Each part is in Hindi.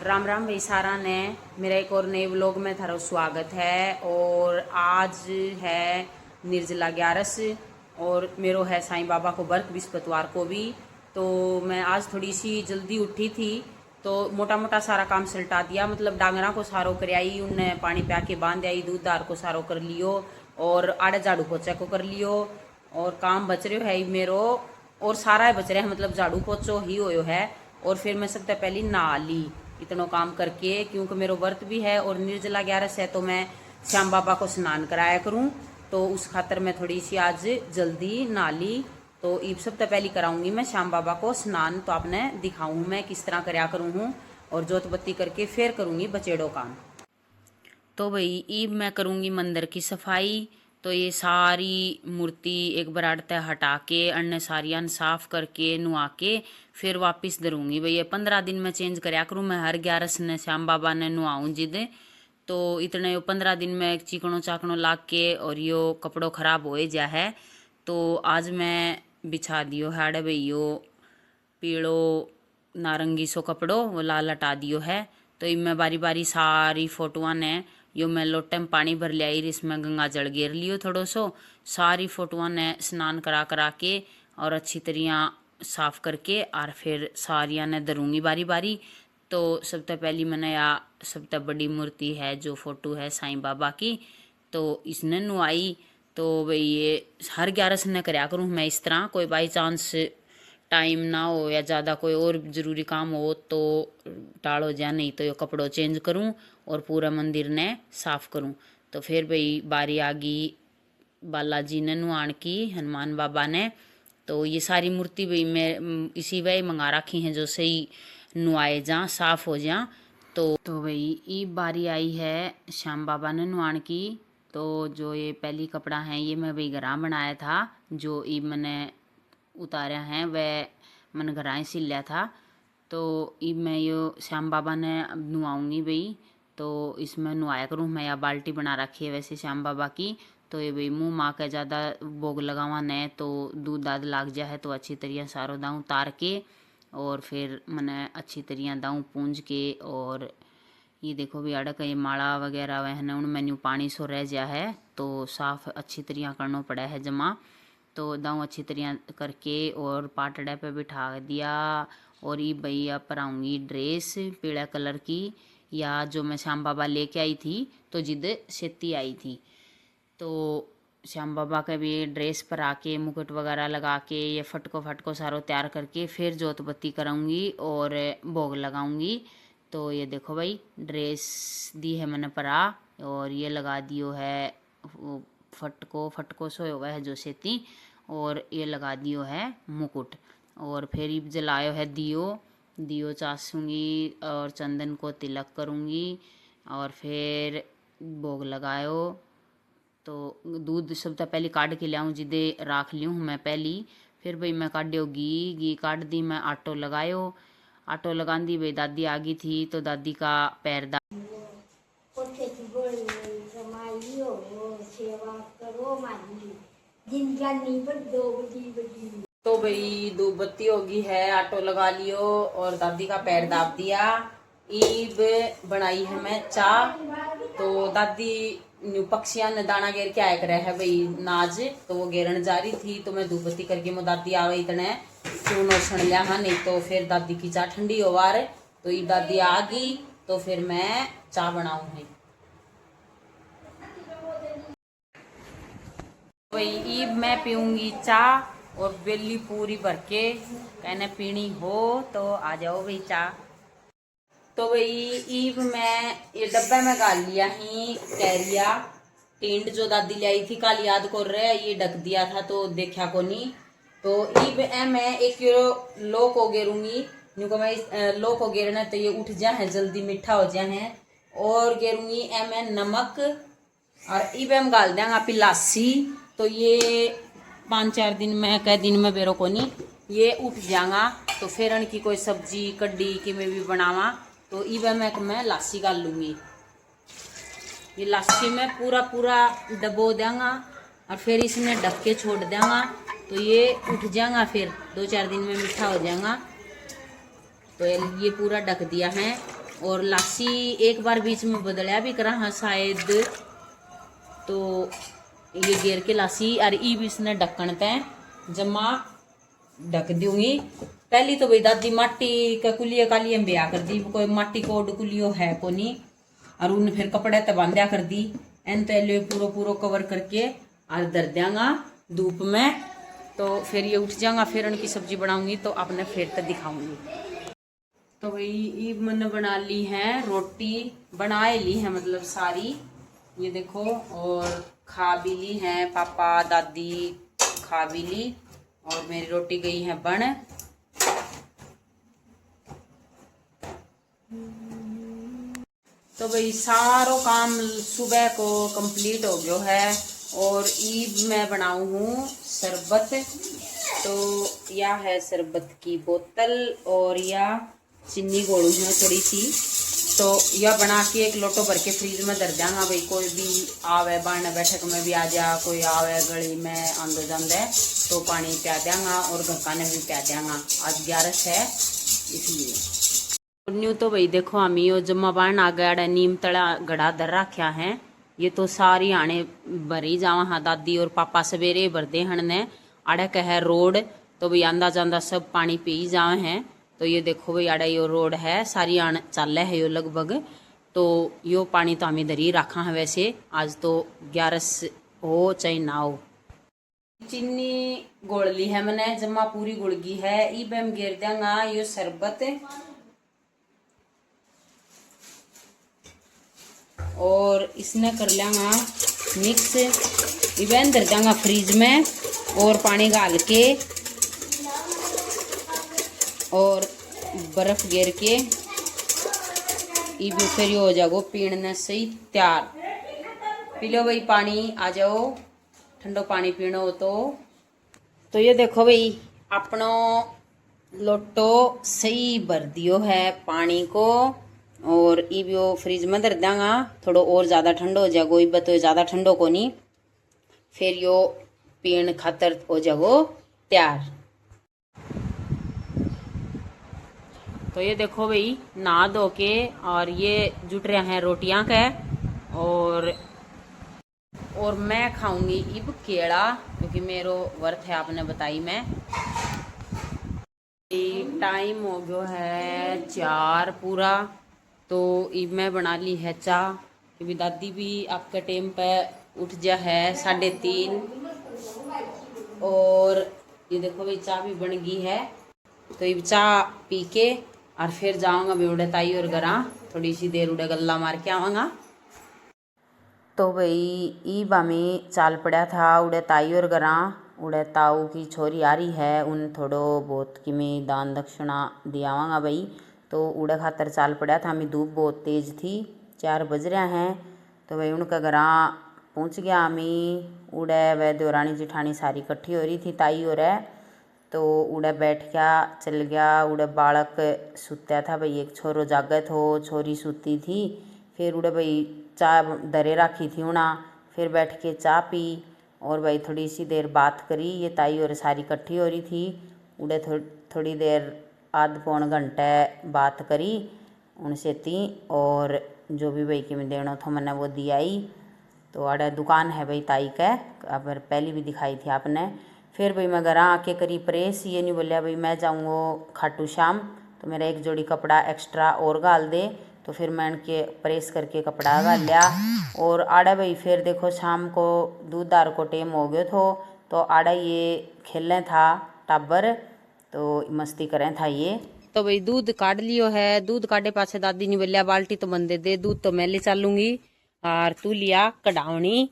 राम राम भाई सारा ने मेरा एक और नए व्लॉग में थारा स्वागत है। और आज है निर्जला 11 और मेरो है साईं बाबा को व्रत बृहस्पतिवार को भी। तो मैं आज थोड़ी सी जल्दी उठी थी तो मोटा मोटा सारा काम सलटा दिया, मतलब डांगरा को सारो कर आई, उन्हें पानी प्या के बांध आई, दूध दार को सारो कर लियो और आड़े झाड़ू पोछा को कर लियो। और काम बच रहे है मेरो और सारा बच रहा है, मतलब झाड़ू पोछो ही होयो है। और फिर मैं सबसे पहले नहा ली इतना काम करके, क्योंकि मेरा व्रत भी है और निर्जला 11 है तो मैं श्याम बाबा को स्नान कराया करूं। तो उस खातर मैं थोड़ी सी आज जल्दी नहा ली। तो ईब सबसे पहले कराऊंगी मैं श्याम बाबा को स्नान, तो आपने दिखाऊं मैं किस तरह कराया करूँ हूँ। और जोत बत्ती करके फिर करूंगी बचेड़ो काम। तो भाई ईब मैं करूंगी मंदिर की सफाई। तो ये सारी मूर्ति एक बराड़ते हटा के अन्य सारियान साफ करके नुआ के फिर वापस धरूंगी। भाई ये 15 दिन में चेंज करया करूँ मैं, हर 11 ने श्याम बाबा ने नुआऊँ जिद। तो इतने यो 15 दिन में चिकनो चाकनो लाग के और यो कपड़ो खराब हो जा है। तो आज मैं बिछा दियो है भाई यो पीड़ो नारंगी सो कपड़ो, वो लाल हटा दियो है। तो इनमें बारी बारी सारी फोटोआं ने यो मैं लोटे में पानी भर लिया, इसमें गंगा जल गेर लियो थोड़ो सो। सारी फोटोआं ने स्नान करा करा के और अच्छी तरह साफ करके और फिर सारिया ने धरूंगी बारी बारी। तो सबसे पहली मैंने या सबसे बड़ी मूर्ति है जो फोटो है साईं बाबा की, तो इसने नुआई। तो भाई ये हर 11 ने कराया करूँ मैं इस तरह, कोई बाई चांस टाइम ना हो या ज़्यादा कोई और ज़रूरी काम हो तो टाल हो जाए, नहीं तो ये कपड़ों चेंज करूँ और पूरा मंदिर ने साफ करूँ। तो फिर भाई बारी आ गई बालाजी ने नुआन की, हनुमान बाबा ने। तो ये सारी मूर्ति भाई मैं इसी वही मंगा रखी हैं जो सही नुआए जा, साफ हो जा। तो भाई ये बारी आई है श्याम बाबा ने नुआन की। तो जो ये पहली कपड़ा है ये मैं भाई घरा बनाया था, जो ये मैंने उतारा है वह मैंने घरा ही सिल लिया था। तो अब मैं यो श्याम बाबा ने नुआऊँगी भाई। तो इसमें नुआया करूँ मैं, या बाल्टी बना रखी है वैसे श्याम बाबा की। तो ये भाई मुँह माँ का ज़्यादा भोग लगावा न तो दूध दाद लाग जा है, तो अच्छी तरह सारो दाऊँ तार के और फिर मैंने अच्छी तरह दाऊँ पूंज के। और ये देखो भी अड़क ये माला वगैरह वह है उनमें न्यू पानी सो रह जा है, तो साफ अच्छी तरह करना पड़ा है जमा। तो दाऊँ अच्छी तरह करके और पाटड़े पे बिठा दिया। और ये भैया पर आऊँगी ड्रेस पीला कलर की, या जो मैं श्याम बाबा लेके आई थी तो जिद सेती आई थी। तो श्याम बाबा का भी ड्रेस पर आके मुकुट वगैरह लगा के ये फटको सारो तैयार करके फिर जोत बत्ती कराऊंगी और भोग लगाऊंगी। तो ये देखो भाई ड्रेस दी है मैंने परा, और ये लगा दियो है फटको सो हुआ है जो सेती, और ये लगा दियो है मुकुट। और फिर जलायो है दियो चासूंगी और चंदन को तिलक करूंगी और फिर भोग लगायो। तो दूध सबसे पहले काट के लियाऊँ जिदे राख लियूँ मैं पहली। फिर भाई मैं काटियो घी काट दी, मैं आटो लगायो। आटो लगा दी भाई दादी आ गई थी तो दादी का पैर तो भाई धूप बत्ती होगी है, आटो लगा लियो और दादी का पैर दाब दिया। ईब बनाई है मैं चाय। तो दादी पक्षियां ने दाना घेर के आया करे है भाई नाज, तो वो घेरन जा रही थी। तो मैं धूप बत्ती करके मो दादी आ गई इतने चूनो छण लिया हाँ, नहीं तो फिर दादी की चाय ठंडी हो वार। तो ये दादी आ गई तो फिर मैं चाय बनाऊंगी भाई। ईब मैं पीऊंगी चाय और बेली पूरी भर के, कहने पीनी हो तो आ जाओ भाई चाय। तो भाई ईब मैं ये डब्बे में गाल लिया ही कैरिया टेंट जो दादी ले आई थी कल, याद कर रहे ये ढक दिया था तो देखा को नहीं। तो ईब मैं 1 किलो लो को गेरूंगी, न्यू मैं लो को गेरना तो ये उठ जा है जल्दी मीठा हो जा है। और गेरूंगी मैं नमक और ईब हम गाल देंगे आप लासी। तो ये 5-4 दिन में कई दिन में बेरो को नहीं ये उठ जाएगा। तो फिर इनकी कोई सब्जी कड्डी कि मैं भी बनावा। तो इब मैं लासी गाल लूँगी, ये लासी में पूरा डबो देंगा और फिर इसमें ढक के छोड़ देंगा। तो ये उठ जाएगा, फिर 2-4 दिन में मीठा हो जाएगा। तो ये पूरा ढक दिया है और लासी एक बार बीच में बदलिया भी करा हाँ शायद, तो ये गेर के लासी और ई भी इसने ढक्कन तय जमा ढक दूंगी। पहली तो भाई दादी माटी का कुलिया कालिया में ब्याह कर दी, कोई माटी कोड कुलियो है को नहीं, और उन फिर कपड़े तो बांध्या कर दी। एन तो पूरा पूरा कवर करके और धर देंगा धूप में, तो फिर ये उठ जाएगा। फिर उनकी सब्जी बनाऊंगी तो आपने फिर तक दिखाऊंगी। तो भाई ये मैंने बना ली है रोटी, बनाए ली है मतलब सारी, ये देखो, और खा भी ली है, पापा दादी खा भी ली, और मेरी रोटी गई है बन। तो भाई सारो काम सुबह को कंप्लीट हो गयो है, और ईब मैं बनाऊ हूँ शरबत। तो यह है शरबत की बोतल, और यह चीनी गोलू है थोड़ी सी, तो यह बना के एक लोटो भर के फ्रीज में धर देंगा। भाई कोई भी आवे बाण बैठक में भी आ जा, कोई आवे गली में आंदो जांदे तो पानी पिया देंगा, और घर ने भी पिया देंगा। आज 11 है इसलिए। न्यू तो भाई देखो हम यो जमा बाण आ गया, नीम तड़ा गड़ा धर रखा है, ये तो सारी आने भरी जावा हाँ दादी और पापा सवेरे भरदे हन ने। आड़े का है रोड, तो भाई आंदा जांदा सब पानी पी जावे हैं। तो ये देखो भाई आड़े यो रोड है, सारी आने चाले है यो लगभग, तो यो पानी तो हमें धरी रखा है। वैसे आज तो 11 हो चाहे ना हो। चीनी गोल ली है मैंने, जमा पूरी गुड़गी है, ई बेम गिर देंगा यो शरबत, और इसने कर लेंगा मिक्स। इवेन धर देंगा फ्रीज में, और पानी डाल के और बर्फ गिर के भी फिर हो जाओ पीने सही तैयार। पी लो भाई पानी, आ जाओ ठंडो पानी पीना हो तो ये देखो भाई अपनो लोटो सही भर दियो है पानी को, और इबो फ्रिज में धर देंगा। थोड़ो और ज़्यादा ठंडो हो जाएगो, इब तो ज़्यादा ठंडो को नहीं, फिर यो पीण खातर हो जाएगो तैयार। तो ये देखो भाई नहा धो के, और ये जुट रहे हैं रोटियां के, और मैं खाऊंगी इब केला, क्योंकि मेरो वर्थ है आपने बताई। मैं टाइम हो गयो है 4 पूरा, तो इब मैं बना ली है चाह, क्योंकि दादी भी आपके टाइम पे उठ जा है 3:30। और ये देखो भाई चाह भी बन गई है, तो इब चाह पी के और फिर जाऊंगा भी उड़े ताई और घरा, थोड़ी सी देर उड़े गल्ला मार के आवांगा। तो भाई ई बामी चाल पड़ा था उड़े ताई और घरा, उड़े ताऊ की छोरी आ रही है, उन थोड़ो बहुत कि मैं दान दक्षिणा दियावांगा भाई। तो उड़े खातर चाल पड़ा था, हमें धूप बहुत तेज़ थी, 4 बज रहे हैं। तो भाई उनका घरा पहुँच गया हमें। उड़े वह देवरानी जिठानी सारी इकट्ठी हो रही थी ताई और है, तो उड़े बैठ गया चल गया। उड़े बालक सुत्या था भाई, एक छोरो जागे थो, छोरी सूती थी। फिर उड़े भाई चाय दरे रखी थी उना, फिर बैठ के चाय पी, और भाई थोड़ी सी देर बात करी। ये ताई और सारी इकट्ठी हो रही थी, उड़े थोड़ी देर आध पौन घंटे बात करी उनसे थी, और जो भी भाई के मैं देना था मैंने वो दिया ही। तो आड़े दुकान है भाई ताई का, अब पहले भी दिखाई थी आपने। फिर भाई मैं घर आके करी प्रेस, ये नहीं बोलिया भाई मैं जाऊँगा खाटू श्याम, तो मेरा एक जोड़ी कपड़ा एक्स्ट्रा और गाल दे। तो फिर मैं उनके प्रेस करके कपड़ा गाल लिया। और आड़ा भाई फिर देखो शाम को दूधदार को टाइम हो गयो थो, तो आड़ा ये खेलने था टाबर, तो मस्ती करें था ये। तो भाई दूध काट लियो है, दूध काटे पाछे दादी ने बोलिया बाल्टी तो बंदे दे, दूध तो मैं ले चलूंगी, और तू लिया कढ़ावनी,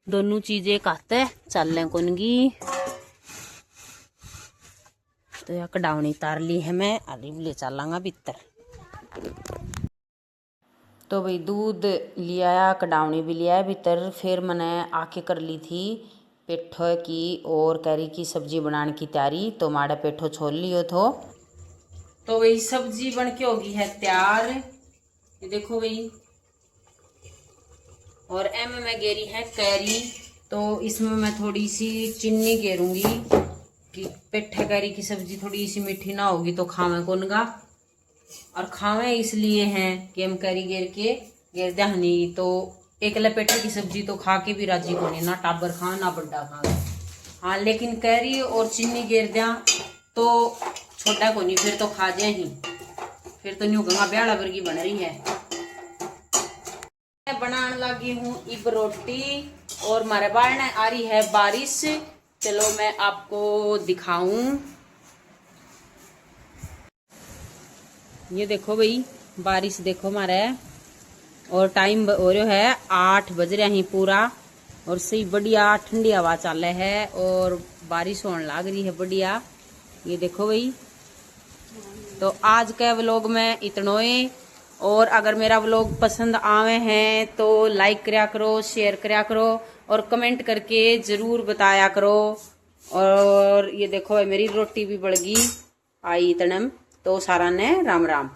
दोनों चीजें कहते चल लें कुनगी। तो यह कढ़ावनी तार ली है मैं, अरे ले चलांगा भीतर। तो भाई दूध लिया, कढ़ावनी भी लिया भीतर। फिर मैंने आके कर ली थी पेठो की और कैरी की सब्जी बनाने की तैयारी, तो माड़ा पेठो छोल लियो थो। तो वही सब्जी बन के होगी है तैयार, ये देखो भाई। और एम में गेरी है कैरी, तो इसमें मैं थोड़ी सी चीनी गेरूंगी कि पेठे कैरी की सब्जी थोड़ी सी मीठी ना होगी तो खावे कौन गा। और खावे इसलिए हैं कि हम करी गेर दहनी तो एक लपेटे की सब्जी तो खा के भी राजी कोनी, ना टाबर खा ना बड्डा खा। हाँ लेकिन कैरी और चीनी गेर दिया तो छोटा कोनी, फिर तो खा जाए ही, फिर तो न्यू गंगा ब्याला वर्गी बन रही है। मैं बनाने लगी हूँ इब रोटी और हमारे बाहर आ रही है बारिश। चलो मैं आपको दिखाऊं। ये देखो भाई बारिश देखो हमारे, और टाइम हो रहा है 8 बज रहे हैं पूरा, और सही बढ़िया ठंडी हवा चल रही है और बारिश होने लग रही है बढ़िया। ये देखो भाई, तो आज के व्लॉग में इतना ही। और अगर मेरा व्लॉग पसंद आवे हैं तो लाइक करया करो, शेयर करया करो और कमेंट करके जरूर बताया करो। और ये देखो भाई मेरी रोटी भी बढ़ गई आई इतने, तो सारा ने राम राम।